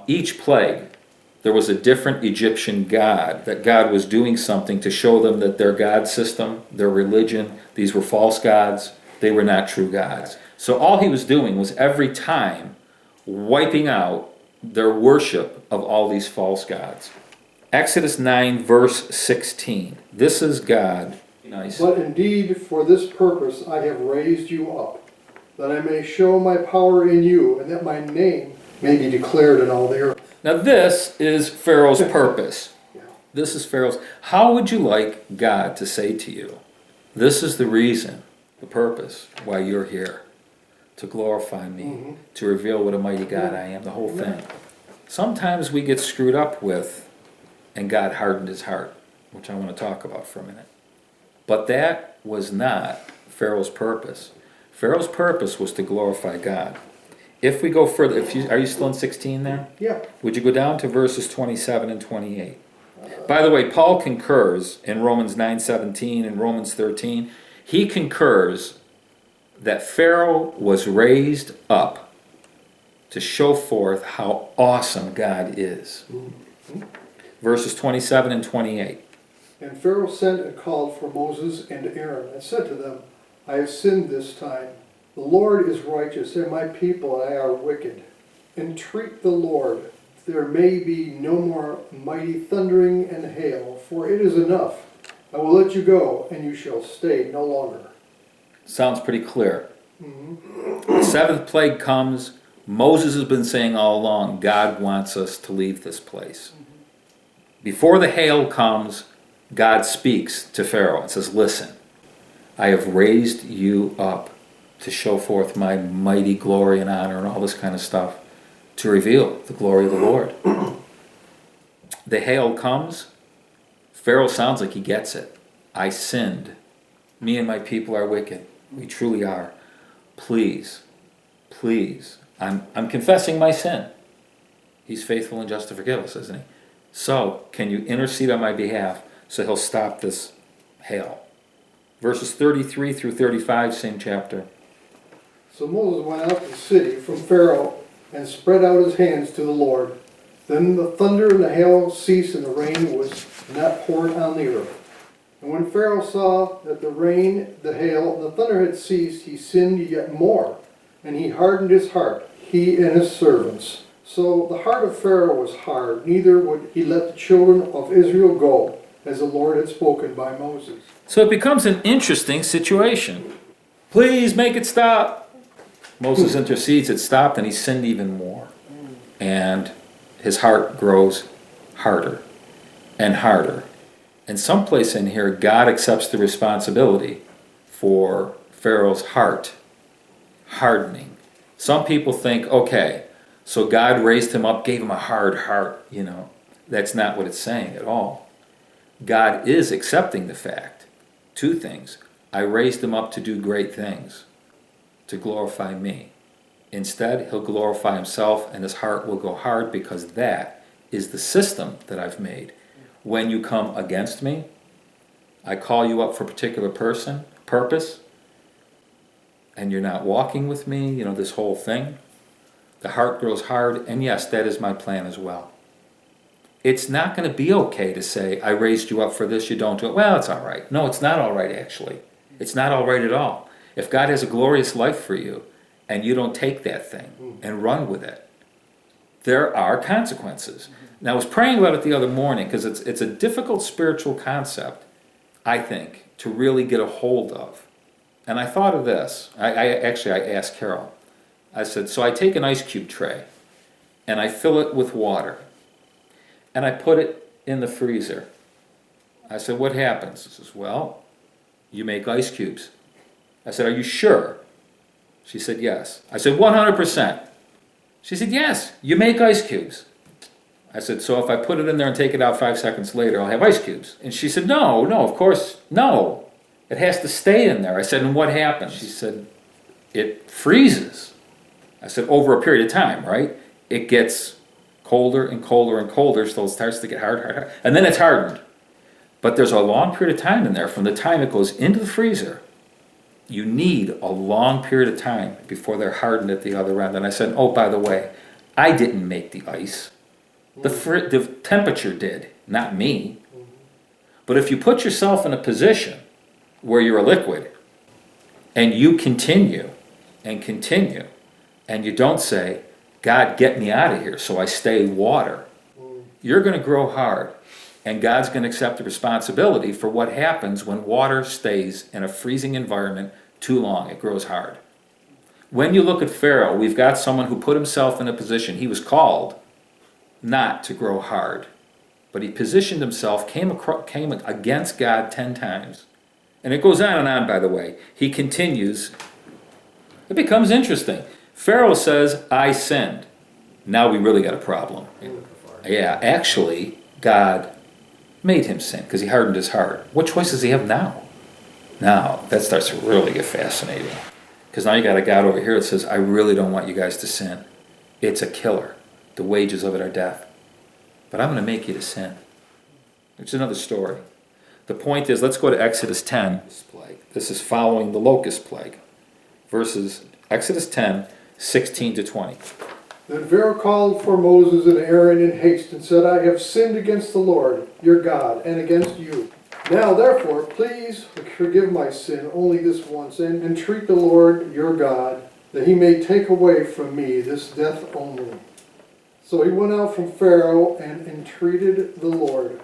Each plague, there was a different Egyptian god, that God was doing something to show them that their god system, their religion, these were false gods, they were not true gods. So all he was doing was every time wiping out their worship of all these false gods. Exodus 9, verse 16. This is God. Nice. But indeed, for this purpose I have raised you up, that I may show my power in you, and that my name may be declared in all the earth. Now this is Pharaoh's purpose. Yeah. This is Pharaoh's. How would you like God to say to you, this is the reason, the purpose why you're here, to glorify me, to reveal what a mighty God I am, the whole thing. Sometimes we get screwed up with, and God hardened his heart, which I want to talk about for a minute. But that was not Pharaoh's purpose. Pharaoh's purpose was to glorify God. If we go further, are you still in 16 there? Yeah. Would you go down to verses 27 and 28? By the way, Paul concurs in Romans 9:17 and Romans 13. He concurs that Pharaoh was raised up to show forth how awesome God is. Verses 27 and 28. And Pharaoh sent and called for Moses and Aaron, and said to them, I have sinned this time. The Lord is righteous, and my people and I are wicked. Entreat the Lord, there may be no more mighty thundering and hail, for it is enough. I will let you go, and you shall stay no longer. Sounds pretty clear. The seventh plague comes. Moses has been saying all along, God wants us to leave this place. Before the hail comes, God speaks to Pharaoh and says, listen, I have raised you up to show forth my mighty glory and honor and all this kind of stuff, to reveal the glory of the Lord. The hail comes. Pharaoh sounds like he gets it. I sinned. Me and my people are wicked. We truly are. Please, please, I'm confessing my sin. He's faithful and just to forgive us, isn't he? So, can you intercede on my behalf so he'll stop this hail? Verses 33 through 35, same chapter. So Moses went out of the city from Pharaoh and spread out his hands to the Lord. Then the thunder and the hail ceased, and the rain was not poured on the earth. And when Pharaoh saw that the rain, the hail, and the thunder had ceased, he sinned yet more, and he hardened his heart, he and his servants. So the heart of Pharaoh was hard, neither would he let the children of Israel go, as the Lord had spoken by Moses. So it becomes an interesting situation. Please make it stop. Moses intercedes, it stopped, and he sinned even more. And his heart grows harder and harder. And someplace in here, God accepts the responsibility for Pharaoh's heart hardening. Some people think, okay, so God raised him up, gave him a hard heart, That's not what it's saying at all. God is accepting the fact, two things. I raised him up to do great things, to glorify me. Instead, he'll glorify himself, and his heart will go hard, because that is the system that I've made. When you come against me, I call you up for a particular purpose, and you're not walking with me, this whole thing. The heart grows hard, and yes, that is my plan as well. It's not going to be okay to say, I raised you up for this, you don't do it. Well, it's all right. No, it's not all right, actually. It's not all right at all. If God has a glorious life for you, and you don't take that thing and run with it, there are consequences. Now, I was praying about it the other morning, because it's a difficult spiritual concept, I think, to really get a hold of. And I thought of this. I asked Carol. I said, so I take an ice cube tray, and I fill it with water, and I put it in the freezer. I said, what happens? She says, well, you make ice cubes. I said, are you sure? She said, yes. I said, 100%. She said, yes, you make ice cubes. I said, so if I put it in there and take it out 5 seconds later, I'll have ice cubes. And she said, no, of course, no. It has to stay in there. I said, and what happens? She said, it freezes. I said, over a period of time, right? It gets colder and colder and colder, so it starts to get hard, and then it's hardened. But there's a long period of time in there. From the time it goes into the freezer, you need a long period of time before they're hardened at the other end. And I said, oh, by the way, I didn't make the ice. The temperature did, not me. But if you put yourself in a position where you're a liquid and you continue and continue and you don't say, God, get me out of here so I stay water, you're going to grow hard. And God's going to accept the responsibility for what happens when water stays in a freezing environment too long. It grows hard. When you look at Pharaoh, we've got someone who put himself in a position, he was called not to grow hard. But he positioned himself, came against God 10 times. And it goes on, by the way. He continues. It becomes interesting. Pharaoh says, I sinned. Now we really got a problem. Yeah, actually, God made him sin because he hardened his heart. What choice does he have now? Now, that starts to really get fascinating. Because now you got a God over here that says, I really don't want you guys to sin. It's a killer. The wages of it are death. But I'm going to make you to sin. It's another story. The point is, let's go to Exodus 10. This is following the locust plague. Verses Exodus 10, 16 to 20. Then Pharaoh called for Moses and Aaron in haste and said, I have sinned against the Lord, your God, and against you. Now therefore, please forgive my sin only this once, and entreat the Lord your God, that he may take away from me this death only. So he went out from Pharaoh and entreated the Lord.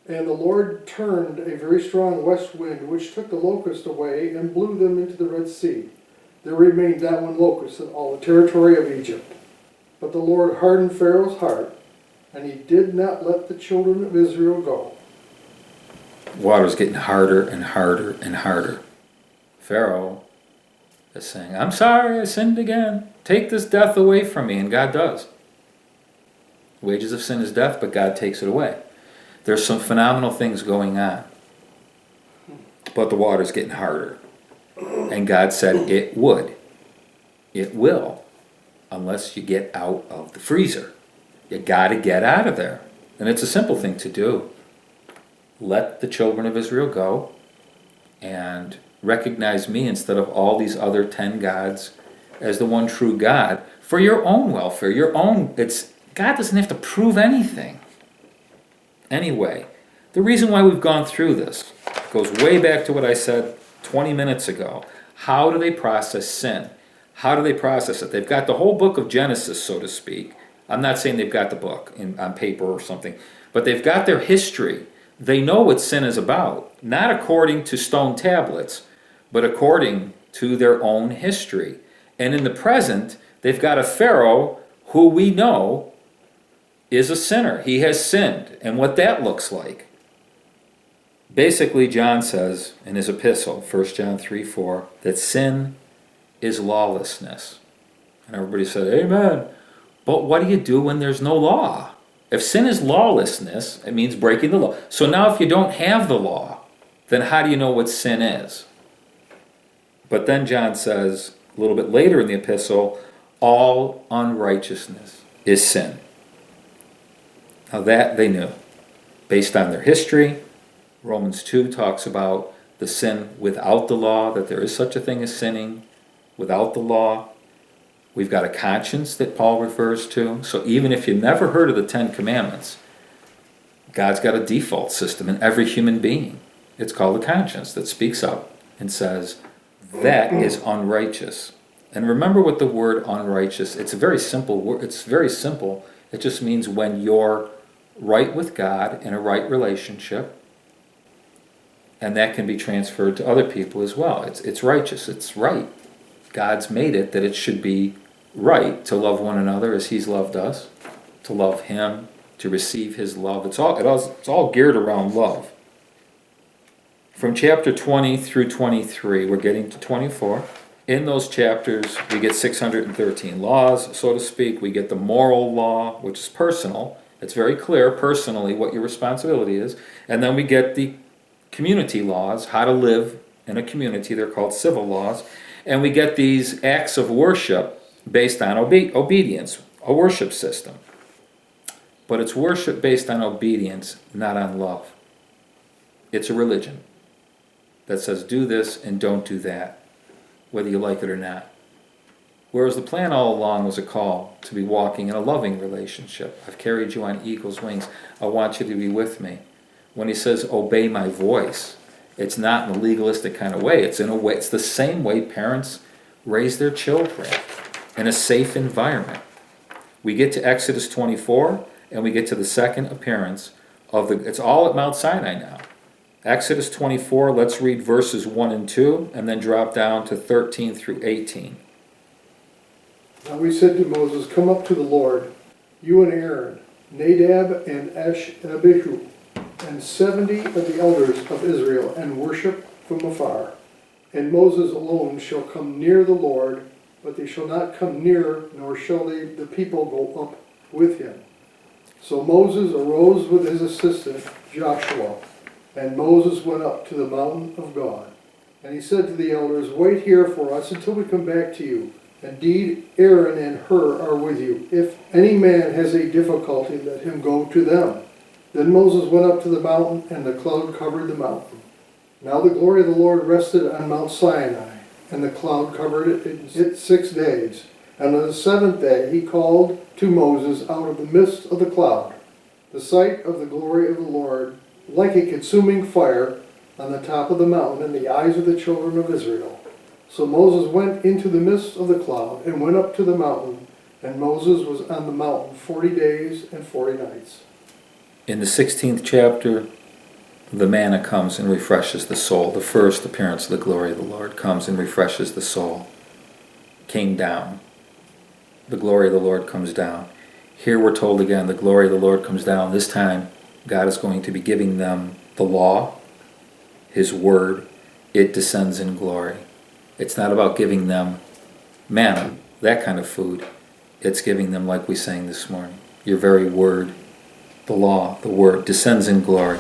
And the Lord turned a very strong west wind, which took the locusts away and blew them into the Red Sea. There remained not one locust in all the territory of Egypt. But the Lord hardened Pharaoh's heart, and he did not let the children of Israel go. Water's getting harder and harder and harder. Pharaoh is saying, I'm sorry, I sinned again. Take this death away from me. And God does. Wages of sin is death, but God takes it away. There's some phenomenal things going on. But the water's getting harder. And God said it would. It will. Unless you get out of the freezer. You got to get out of there. And it's a simple thing to do. Let the children of Israel go and recognize me instead of all these other 10 gods as the one true God for your own welfare, your own. God doesn't have to prove anything. Anyway, the reason why we've gone through this goes way back to what I said 20 minutes ago. How do they process sin? How do they process it? They've got the whole book of Genesis, so to speak. I'm not saying they've got the book on paper or something, but they've got their history. They know what sin is about, not according to stone tablets, but according to their own history. And in the present, they've got a Pharaoh who we know is a sinner. He has sinned, and what that looks like. Basically, John says in his epistle, 1 John 3:4, that sin is lawlessness. And everybody said, amen. But what do you do when there's no law? If sin is lawlessness, it means breaking the law. So now if you don't have the law, then how do you know what sin is? But then John says, a little bit later in the epistle, all unrighteousness is sin. Now that they knew. Based on their history, Romans 2 talks about the sin without the law, that there is such a thing as sinning without the law. We've got a conscience that Paul refers to. So even if you never heard of the 10 Commandments, God's got a default system in every human being. It's called a conscience that speaks up and says, that is unrighteous. And remember what the word unrighteous, it's a very simple word. It's very simple. It just means when you're right with God in a right relationship, and that can be transferred to other people as well. It's righteous. It's right. God's made it that it should be right to love one another as he's loved us, to love him, to receive his love. It's all geared around love. From chapter 20 through 23, we're getting to 24. In those chapters, we get 613 laws, so to speak. We get the moral law, which is personal. It's very clear personally what your responsibility is. And then we get the community laws, how to live in a community. They're called civil laws. And we get these acts of worship based on obedience, a worship system. But it's worship based on obedience, not on love. It's a religion that says do this and don't do that, whether you like it or not. Whereas the plan all along was a call to be walking in a loving relationship. I've carried you on eagle's wings. I want you to be with me. When he says, obey my voice, it's not in a legalistic kind of way. It's in a way, it's the same way parents raise their children in a safe environment. We get to Exodus 24, and we get to the second appearance it's all at Mount Sinai now. Exodus 24, let's read verses 1 and 2, and then drop down to 13 through 18. Now we said to Moses, come up to the Lord, you and Aaron, Nadab and Abihu, and 70 of the elders of Israel, and worship from afar. And Moses alone shall come near the Lord, but they shall not come near, nor shall the people go up with him. So Moses arose with his assistant Joshua, and Moses went up to the mountain of God. And he said to the elders, wait here for us until we come back to you. Indeed, Aaron and Hur are with you. If any man has a difficulty, let him go to them. Then Moses went up to the mountain, and the cloud covered the mountain. Now the glory of the Lord rested on Mount Sinai, and the cloud covered it 6 days. And on the seventh day he called to Moses out of the midst of the cloud. The sight of the glory of the Lord, like a consuming fire, on the top of the mountain in the eyes of the children of Israel. So Moses went into the midst of the cloud and went up to the mountain, and Moses was on the mountain 40 days and 40 nights. In the 16th chapter, the manna comes and refreshes the soul. The first appearance of the glory of the Lord comes and refreshes the soul. Came down. The glory of the Lord comes down. Here we're told again, the glory of the Lord comes down. This time, God is going to be giving them the law, His word. It descends in glory. It's not about giving them manna, that kind of food. It's giving them, like we sang this morning, your very word, the law, the word, descends in glory.